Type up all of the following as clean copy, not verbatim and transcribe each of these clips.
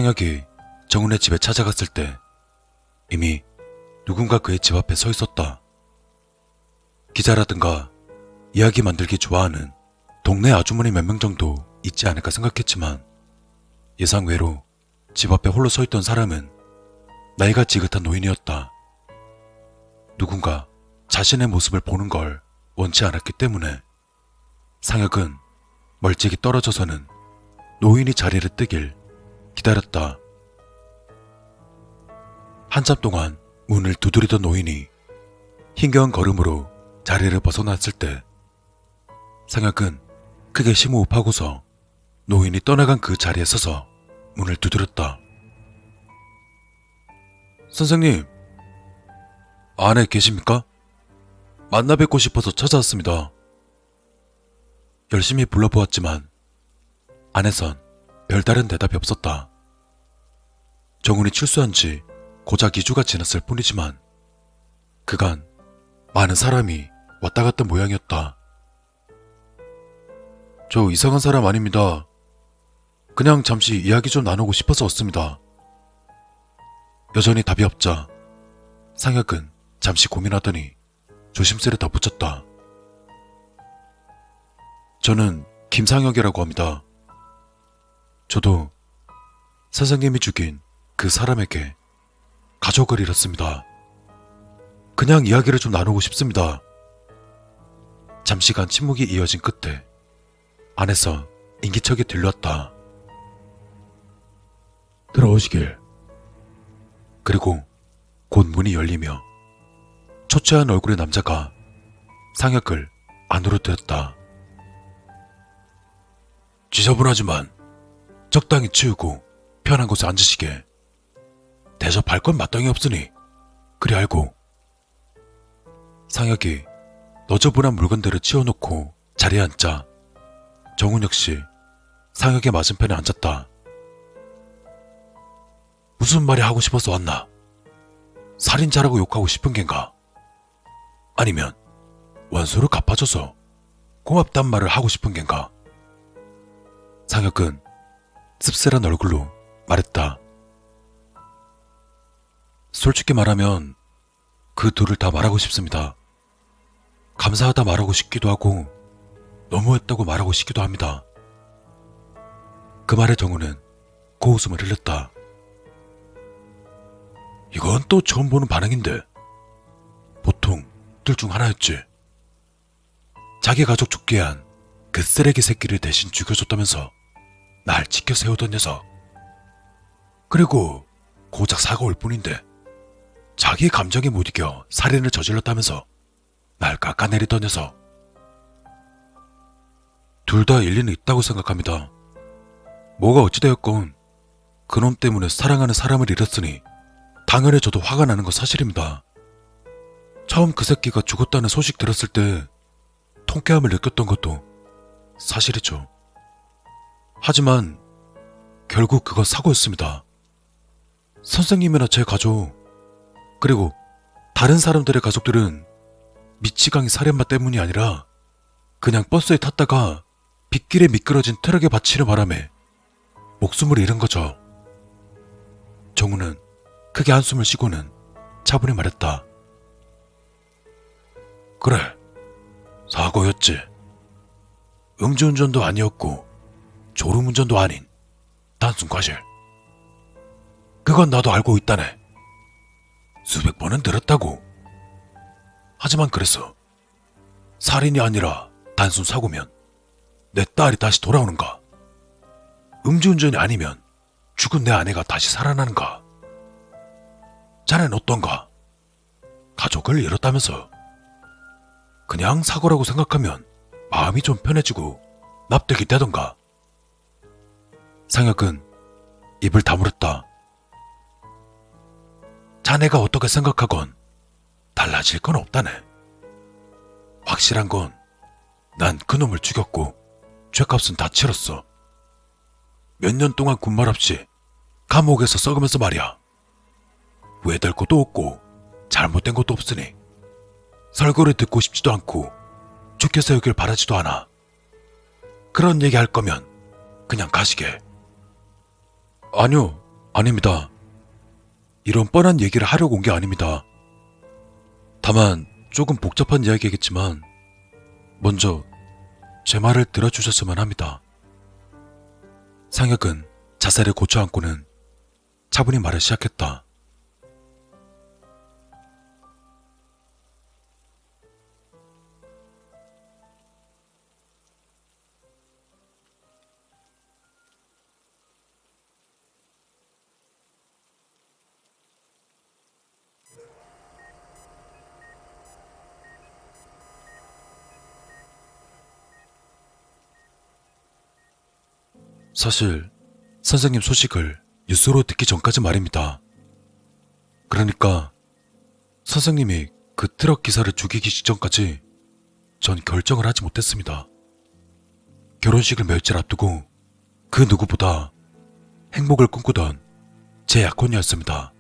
상혁이 정훈의 집에 찾아갔을 때 이미 누군가 그의 집 앞에 서 있었다. 기자라든가 이야기 만들기 좋아하는 동네 아주머니 몇 명 정도 있지 않을까 생각했지만 예상외로 집 앞에 홀로 서 있던 사람은 나이가 지긋한 노인이었다. 누군가 자신의 모습을 보는 걸 원치 않았기 때문에 상혁은 멀찍이 떨어져서는 노인이 자리를 뜨길 기다렸다. 한참 동안 문을 두드리던 노인이 힘겨운 걸음으로 자리를 벗어났을 때 상혁은 크게 심호흡하고서 노인이 떠나간 그 자리에 서서 문을 두드렸다. 선생님, 안에 계십니까? 만나 뵙고 싶어서 찾아왔습니다. 열심히 불러보았지만 안에선 별다른 대답이 없었다. 정훈이 출소한 지 고작 2주가 지났을 뿐이지만 그간 많은 사람이 왔다 갔다 모양이었다. 저 이상한 사람 아닙니다. 그냥 잠시 이야기 좀 나누고 싶어서 왔습니다. 여전히 답이 없자 상혁은 잠시 고민하더니 조심스레 덧붙였다. 저는 김상혁이라고 합니다. 저도 선생님이 죽인 그 사람에게 가족을 잃었습니다. 그냥 이야기를 좀 나누고 싶습니다. 잠시간 침묵이 이어진 끝에 안에서 인기척이 들렸다. 들어오시길. 그리고 곧 문이 열리며 초췌한 얼굴의 남자가 상혁을 안으로 들였다. 지저분하지만 적당히 치우고 편한 곳에 앉으시게. 대접할 건 마땅히 없으니 그리 알고. 상혁이 너저분한 물건들을 치워놓고 자리에 앉자 정훈 역시 상혁의 맞은편에 앉았다. 무슨 말이 하고 싶어서 왔나? 살인자라고 욕하고 싶은 겐가? 아니면 원수를 갚아줘서 고맙단 말을 하고 싶은 겐가? 상혁은 씁쓸한 얼굴로 말했다. 솔직히 말하면 그 둘을 다 말하고 싶습니다. 감사하다 말하고 싶기도 하고 너무했다고 말하고 싶기도 합니다. 그 말에 정우는 고웃음을 흘렸다. 이건 또 처음 보는 반응인데 보통 둘 중 하나였지. 자기 가족 죽게 한 그 쓰레기 새끼를 대신 죽여줬다면서 날 지켜 세우던 녀석. 그리고 고작 사과올 뿐인데 자기 감정에 못 이겨 살인을 저질렀다면서 날 깎아내리던 녀석. 둘 다 일리는 있다고 생각합니다. 뭐가 어찌되었건 그놈 때문에 사랑하는 사람을 잃었으니 당연히 저도 화가 나는 건 사실입니다. 처음 그 새끼가 죽었다는 소식 들었을 때 통쾌함을 느꼈던 것도 사실이죠. 하지만 결국 그건 사고였습니다. 선생님이나 제 가족, 그리고 다른 사람들의 가족들은 미치광이 살인마 때문이 아니라 그냥 버스에 탔다가 빗길에 미끄러진 트럭에 받치는 바람에 목숨을 잃은 거죠. 정우는 크게 한숨을 쉬고는 차분히 말했다. 그래, 사고였지. 음주운전도 아니었고 졸음운전도 아닌 단순 과실. 그건 나도 알고 있다네. 수백 번은 들었다고. 하지만 그래서 살인이 아니라 단순 사고면 내 딸이 다시 돌아오는가? 음주운전이 아니면 죽은 내 아내가 다시 살아나는가? 자넨 어떤가? 가족을 잃었다면서. 그냥 사고라고 생각하면 마음이 좀 편해지고 납득이 되던가. 상혁은 입을 다물었다. 자네가 어떻게 생각하건 달라질 건 없다네. 확실한 건 난 그놈을 죽였고 죄값은 다 치렀어. 몇 년 동안 군말 없이 감옥에서 썩으면서 말이야. 후회될 것도 없고 잘못된 것도 없으니 설교를 듣고 싶지도 않고 죽게 세우길 바라지도 않아. 그런 얘기 할 거면 그냥 가시게. 아니요, 아닙니다. 이런 뻔한 얘기를 하려고 온 게 아닙니다. 다만 조금 복잡한 이야기겠지만 먼저 제 말을 들어주셨으면 합니다. 상혁은 자세를 고쳐 앉고는 차분히 말을 시작했다. 사실 선생님 소식을 뉴스로 듣기 전까지 말입니다. 그러니까 선생님이 그 트럭 기사를 죽이기 직전까지 전 결정을 하지 못했습니다. 결혼식을 며칠 앞두고 그 누구보다 행복을 꿈꾸던 제 약혼이었습니다.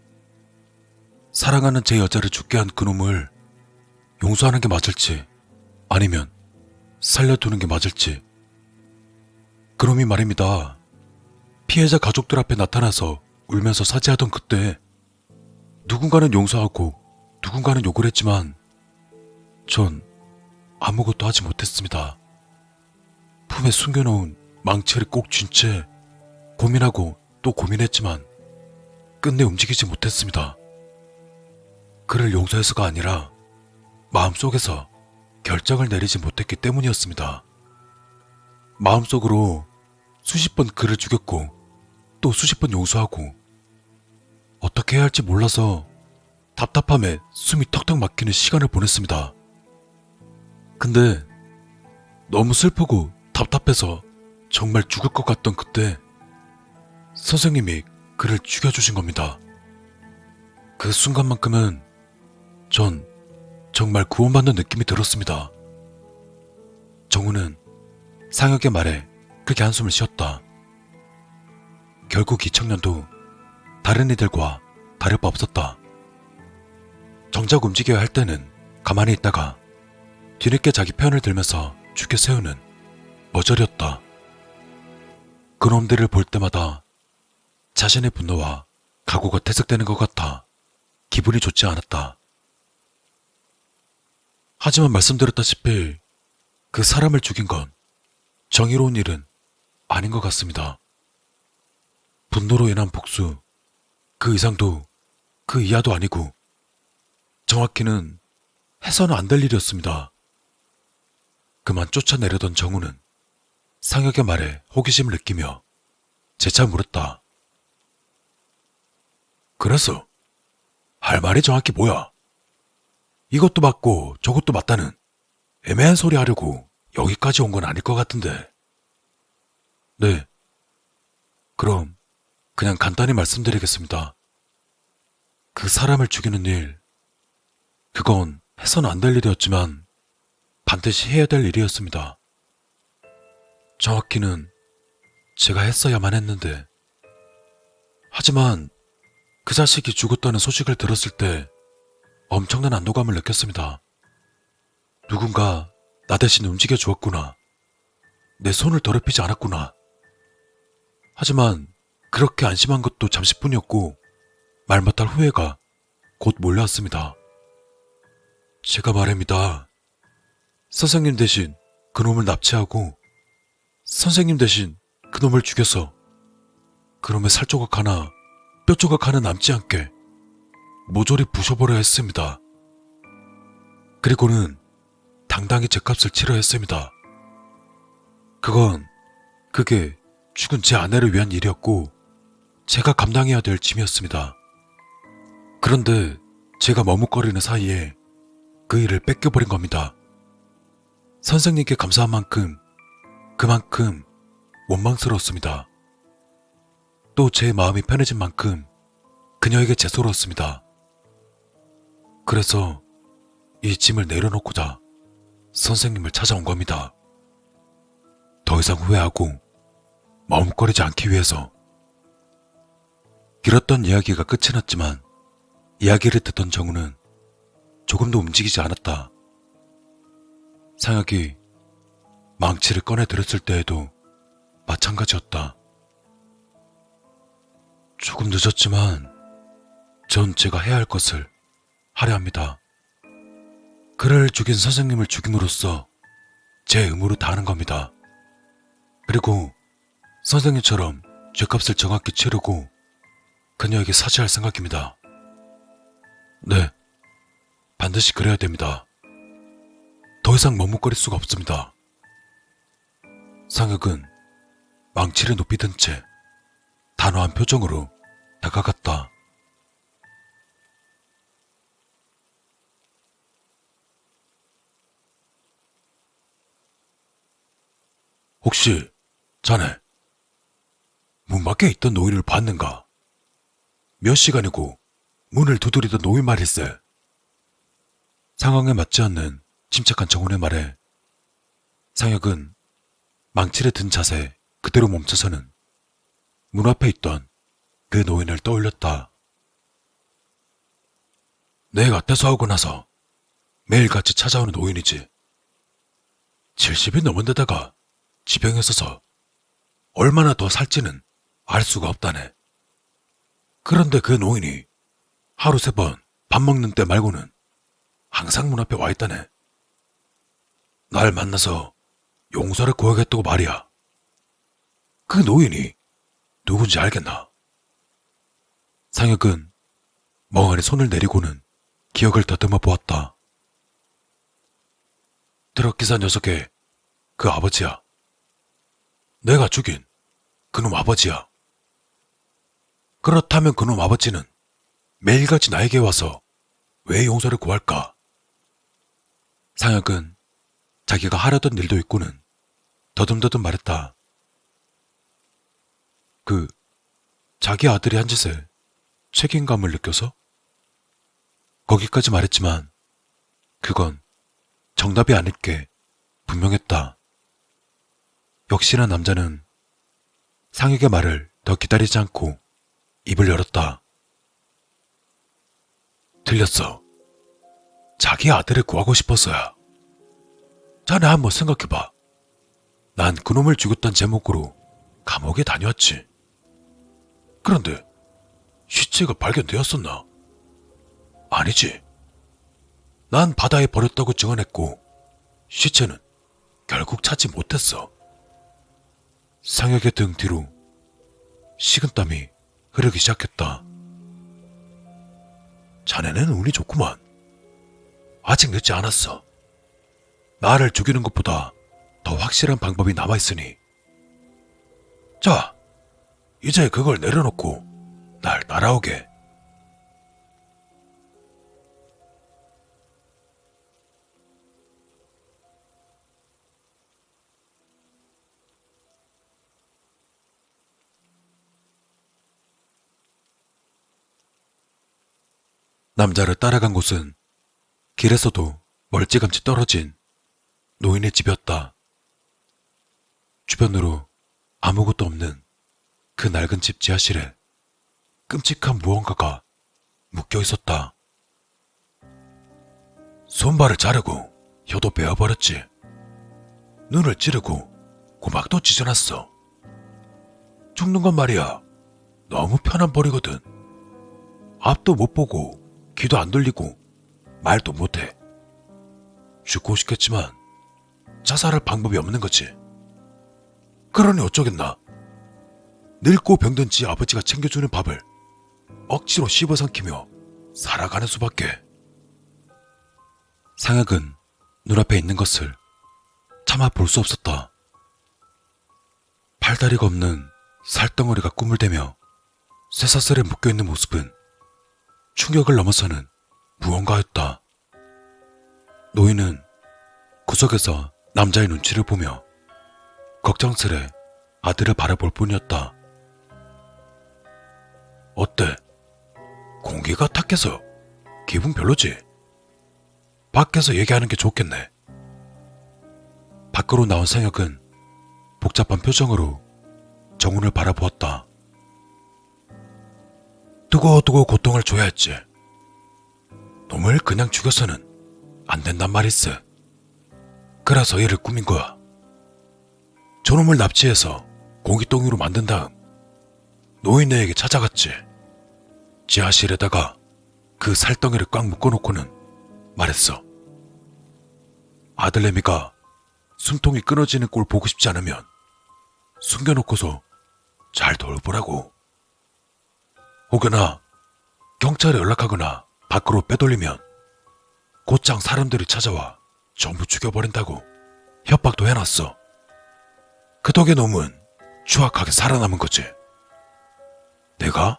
사랑하는 제 여자를 죽게 한 그놈을 용서하는 게 맞을지 아니면 살려두는 게 맞을지. 그놈이 말입니다. 피해자 가족들 앞에 나타나서 울면서 사죄하던 그때 누군가는 용서하고 누군가는 욕을 했지만 전 아무것도 하지 못했습니다. 품에 숨겨놓은 망치를 꼭 쥔 채 고민하고 또 고민했지만 끝내 움직이지 못했습니다. 그를 용서해서가 아니라 마음속에서 결정을 내리지 못했기 때문이었습니다. 마음속으로 수십 번 그를 죽였고 또 수십 번 용서하고 어떻게 해야 할지 몰라서 답답함에 숨이 턱턱 막히는 시간을 보냈습니다. 근데 너무 슬프고 답답해서 정말 죽을 것 같던 그때 선생님이 그를 죽여주신 겁니다. 그 순간만큼은 전 정말 구원받는 느낌이 들었습니다. 정우는 상혁의 말에 크게 한숨을 쉬었다. 결국 이 청년도 다른 이들과 다를 바 없었다. 정작 움직여야 할 때는 가만히 있다가 뒤늦게 자기 편을 들면서 죽여 세우는 머저리였다. 그놈들을 볼 때마다 자신의 분노와 각오가 퇴색되는 것 같아 기분이 좋지 않았다. 하지만 말씀드렸다시피 그 사람을 죽인 건 정의로운 일은 아닌 것 같습니다. 분노로 인한 복수, 그 이상도 그 이하도 아니고 정확히는 해서는 안 될 일이었습니다. 그만 쫓아내려던 정우는 상혁의 말에 호기심을 느끼며 재차 물었다. 그래서 할 말이 정확히 뭐야? 이것도 맞고 저것도 맞다는 애매한 소리 하려고 여기까지 온 건 아닐 것 같은데. 네. 그럼 그냥 간단히 말씀드리겠습니다. 그 사람을 죽이는 일, 그건 해서는 안 될 일이었지만 반드시 해야 될 일이었습니다. 정확히는 제가 했어야만 했는데. 하지만 그 자식이 죽었다는 소식을 들었을 때 엄청난 안도감을 느꼈습니다. 누군가 나 대신 움직여 주었구나. 내 손을 더럽히지 않았구나. 하지만 그렇게 안심한 것도 잠시뿐이었고 말 못할 후회가 곧 몰려왔습니다. 제가 말입니다. 선생님 대신 그놈을 납치하고 선생님 대신 그놈을 죽여서 그놈의 살조각 하나, 뼈조각 하나 남지 않게 모조리 부셔버려야 했습니다. 그리고는 당당히 죗값을 치러야 했습니다. 그게 죽은 제 아내를 위한 일이었고 제가 감당해야 될 짐이었습니다. 그런데 제가 머뭇거리는 사이에 그 일을 뺏겨버린 겁니다. 선생님께 감사한 만큼 그만큼 원망스러웠습니다. 또 제 마음이 편해진 만큼 그녀에게 죄송스러웠습니다. 그래서 이 짐을 내려놓고자 선생님을 찾아온 겁니다. 더 이상 후회하고 머뭇거리지 않기 위해서. 길었던 이야기가 끝이 났지만 이야기를 듣던 정우는 조금도 움직이지 않았다. 상혁이 망치를 꺼내 들었을 때에도 마찬가지였다. 조금 늦었지만 전 제가 해야 할 것을 하려 합니다. 그를 죽인 선생님을 죽임으로써 제 의무를 다하는 겁니다. 그리고 선생님처럼 죗값을 정확히 치르고 그녀에게 사죄할 생각입니다. 네, 반드시 그래야 됩니다. 더 이상 머뭇거릴 수가 없습니다. 상혁은 망치를 높이 든 채 단호한 표정으로 다가갔다. 혹시 자네 문 밖에 있던 노인을 봤는가? 몇 시간이고 문을 두드리던 노인 말일세. 상황에 맞지 않는 침착한 정훈의 말에 상혁은 망치를 든 자세 그대로 멈춰서는 문 앞에 있던 그 노인을 떠올렸다. 내가 퇴소하고 나서 매일같이 찾아오는 노인이지. 70이 넘은 데다가 지병에 있어서 얼마나 더 살지는 알 수가 없다네. 그런데 그 노인이 하루 3번 밥 먹는 때 말고는 항상 문 앞에 와 있다네. 날 만나서 용서를 구하겠다고 말이야. 그 노인이 누군지 알겠나? 상혁은 멍하니 손을 내리고는 기억을 더듬어 보았다. 트럭기사 녀석의 그 아버지야. 내가 죽인 그놈 아버지야. 그렇다면 그놈 아버지는 매일같이 나에게 와서 왜 용서를 구할까? 상혁은 자기가 하려던 일도 있고는 더듬더듬 말했다. 자기 아들이 한 짓에 책임감을 느껴서? 거기까지 말했지만 그건 정답이 아닐 게 분명했다. 역시나 남자는 상혁의 말을 더 기다리지 않고 입을 열었다. 틀렸어. 자기 아들을 구하고 싶어서야. 자네 한번 생각해봐. 난 그놈을 죽였단 제목으로 감옥에 다녀왔지. 그런데 시체가 발견되었었나? 아니지. 난 바다에 버렸다고 증언했고 시체는 결국 찾지 못했어. 상혁의 등 뒤로 식은땀이 흐르기 시작했다. 자네는 운이 좋구만. 아직 늦지 않았어. 나를 죽이는 것보다 더 확실한 방법이 남아있으니. 자, 이제 그걸 내려놓고 날 따라오게. 남자를 따라간 곳은 길에서도 멀찌감치 떨어진 노인의 집이었다. 주변으로 아무것도 없는 그 낡은 집 지하실에 끔찍한 무언가가 묶여 있었다. 손발을 자르고 혀도 베어버렸지. 눈을 찌르고 고막도 찢어놨어. 죽는 건 말이야 너무 편한 벌이거든. 앞도 못 보고 귀도 안 들리고 말도 못해. 죽고 싶겠지만 자살할 방법이 없는 거지. 그러니 어쩌겠나. 늙고 병든 지 아버지가 챙겨주는 밥을 억지로 씹어삼키며 살아가는 수밖에. 상혁은 눈앞에 있는 것을 차마 볼 수 없었다. 팔다리가 없는 살덩어리가 꿈을 대며 쇠사슬에 묶여있는 모습은 충격을 넘어서는 무언가였다. 노인은 구석에서 남자의 눈치를 보며 걱정스레 아들을 바라볼 뿐이었다. 어때? 공기가 탁해서 기분 별로지? 밖에서 얘기하는 게 좋겠네. 밖으로 나온 상혁은 복잡한 표정으로 정훈을 바라보았다. 두고두고 고통을 줘야 했지. 놈을 그냥 죽여서는 안 된단 말일세. 그래서 얘를 꾸민 거야. 저놈을 납치해서 공기덩이로 만든 다음 노인네에게 찾아갔지. 지하실에다가 그 살덩이를 꽉 묶어놓고는 말했어. 아들내미가 숨통이 끊어지는 꼴 보고 싶지 않으면 숨겨놓고서 잘 돌보라고. 혹여나 경찰에 연락하거나 밖으로 빼돌리면 곧장 사람들이 찾아와 전부 죽여버린다고 협박도 해놨어. 그 덕에 놈은 추악하게 살아남은 거지. 내가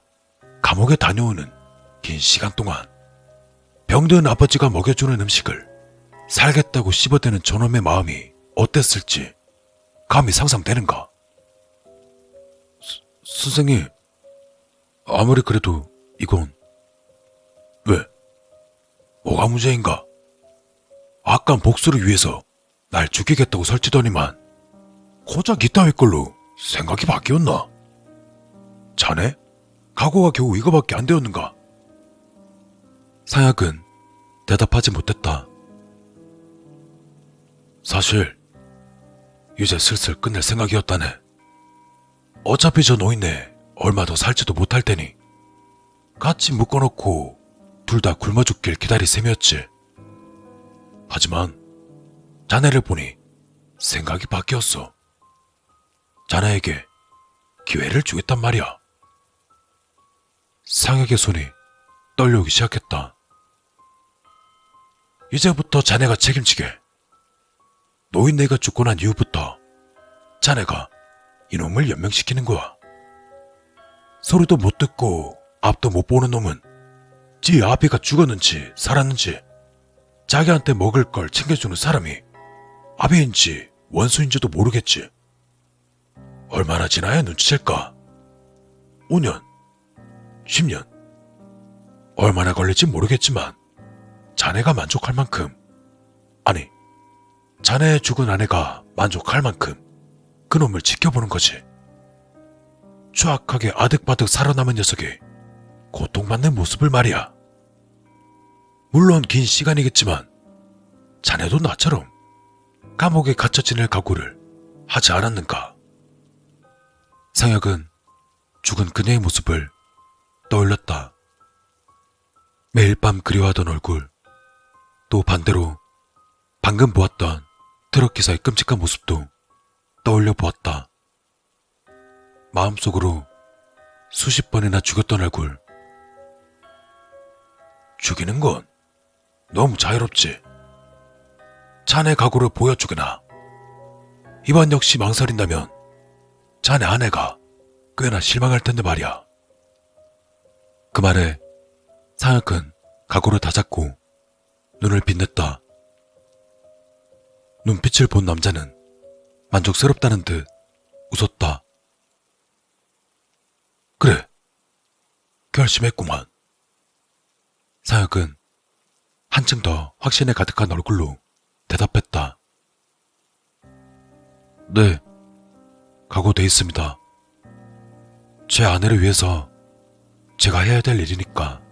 감옥에 다녀오는 긴 시간 동안 병든 아버지가 먹여주는 음식을 살겠다고 씹어대는 저놈의 마음이 어땠을지 감히 상상되는가? 선생님, 아무리 그래도 이건... 왜? 뭐가 문제인가? 아깐 복수를 위해서 날 죽이겠다고 설치더니만 고작 이따위 걸로 생각이 바뀌었나? 자네? 각오가 겨우 이거밖에 안 되었는가? 상혁은 대답하지 못했다. 사실 이제 슬슬 끝낼 생각이었다네. 어차피 저 노인네 얼마 더 살지도 못할 테니 같이 묶어놓고 둘 다 굶어 죽길 기다릴 셈이었지. 하지만 자네를 보니 생각이 바뀌었어. 자네에게 기회를 주겠단 말이야. 상혁의 손이 떨려오기 시작했다. 이제부터 자네가 책임지게. 노인네가 죽고 난 이후부터 자네가 이놈을 연명시키는 거야. 소리도 못 듣고 앞도 못 보는 놈은 지 아비가 죽었는지 살았는지 자기한테 먹을 걸 챙겨주는 사람이 아비인지 원수인지도 모르겠지. 얼마나 지나야 눈치챌까? 5년, 10년, 얼마나 걸릴지 모르겠지만 자네가 만족할 만큼, 아니, 자네의 죽은 아내가 만족할 만큼 그놈을 지켜보는 거지. 추악하게 아득바득 살아남은 녀석이 고통받는 모습을 말이야. 물론 긴 시간이겠지만 자네도 나처럼 감옥에 갇혀 지낼 각오를 하지 않았는가? 상혁은 죽은 그녀의 모습을 떠올렸다. 매일 밤 그리워하던 얼굴, 또 반대로 방금 보았던 트럭 기사의 끔찍한 모습도 떠올려 보았다. 마음속으로 수십 번이나 죽였던 얼굴. 죽이는 건 너무 자유롭지. 자네 각오를 보여주거나 이번 역시 망설인다면 자네 아내가 꽤나 실망할 텐데 말이야. 그 말에 상혁은 각오를 다잡고 눈을 빛냈다. 눈빛을 본 남자는 만족스럽다는 듯 웃었다. 그래, 결심했구만. 상혁은 한층 더 확신에 가득한 얼굴로 대답했다. 네, 각오돼 있습니다. 제 아내를 위해서 제가 해야 될 일이니까.